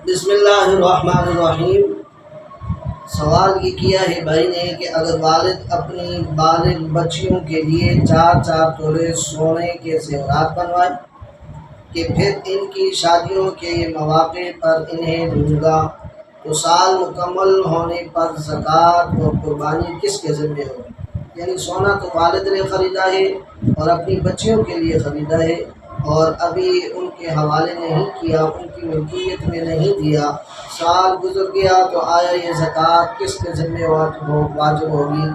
بسم اللہ الرحمن الرحیم۔ سوال یہ کیا ہے بھائی نے کہ اگر والد اپنی بالغ بچیوں کے لیے 4 تولے سونے کے زیورات بنوائے کہ پھر ان کی شادیوں کے مواقع پر انہیں دوں گا تو سال مکمل ہونے پر زکوٰۃ اور قربانی کس کے ذمہ ہوگی؟ یعنی سونا تو والد نے خریدا ہے اور اپنی بچیوں کے لیے خریدا ہے اور ابھی ان کے حوالے نہیں کیا، ان کی ملکیت میں نہیں دیا، سال گزر گیا تو آیا یہ زکوٰۃ کس کے ذمہ واجب ہوگی؟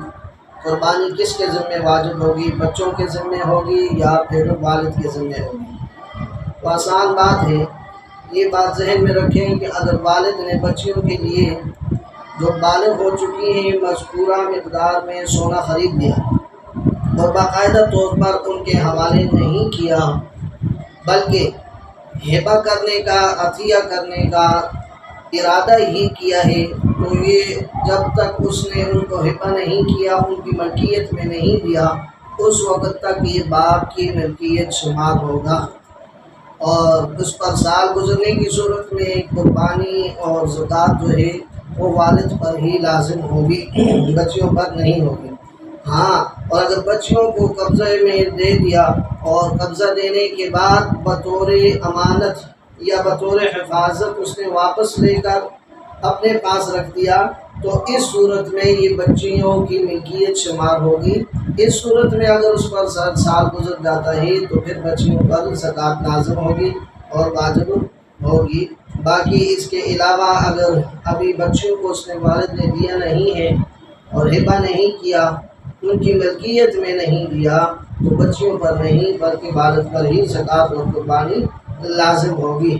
قربانی کس کے ذمہ واجب ہوگی؟ بچوں کے ذمہ ہوگی یا پھر والد کے ذمہ ہوگی؟ تو آسان بات ہے، یہ بات ذہن میں رکھیں کہ اگر والد نے بچیوں کے لیے جو بالغ ہو چکی ہیں مذکورہ مقدار میں سونا خرید لیا اور باقاعدہ طور پر ان کے حوالے نہیں کیا بلکہ ہبہ کرنے کا، عطیہ کرنے کا ارادہ ہی کیا ہے، تو یہ جب تک اس نے ان کو ہبہ نہیں کیا، ان کی ملکیت میں نہیں دیا، اس وقت تک یہ باپ کی ملکیت شمار ہوگا اور اس پر سال گزرنے کی صورت میں قربانی اور زکوٰۃ جو ہے وہ والد پر ہی لازم ہوگی، بچیوں پر نہیں ہوگی۔ ہاں، اور اگر بچیوں کو قبضے میں دے دیا اور قبضہ دینے کے بعد بطور امانت یا بطور حفاظت اس نے واپس لے کر اپنے پاس رکھ دیا تو اس صورت میں یہ بچیوں کی ملکیت شمار ہوگی۔ اس صورت میں اگر اس پر سال گزر جاتا ہے تو پھر بچیوں پر زکوٰۃ لازم ہوگی اور واجب ہوگی۔ باقی اس کے علاوہ اگر ابھی بچیوں کو اس نے والد نے دیا نہیں ہے اور ہبہ نہیں کیا، ان کی ملکیت میں نہیں دیا، تو بچیوں پر نہیں بلکہ والد پر ہی زکوٰۃ اور قربانی لازم ہوگی۔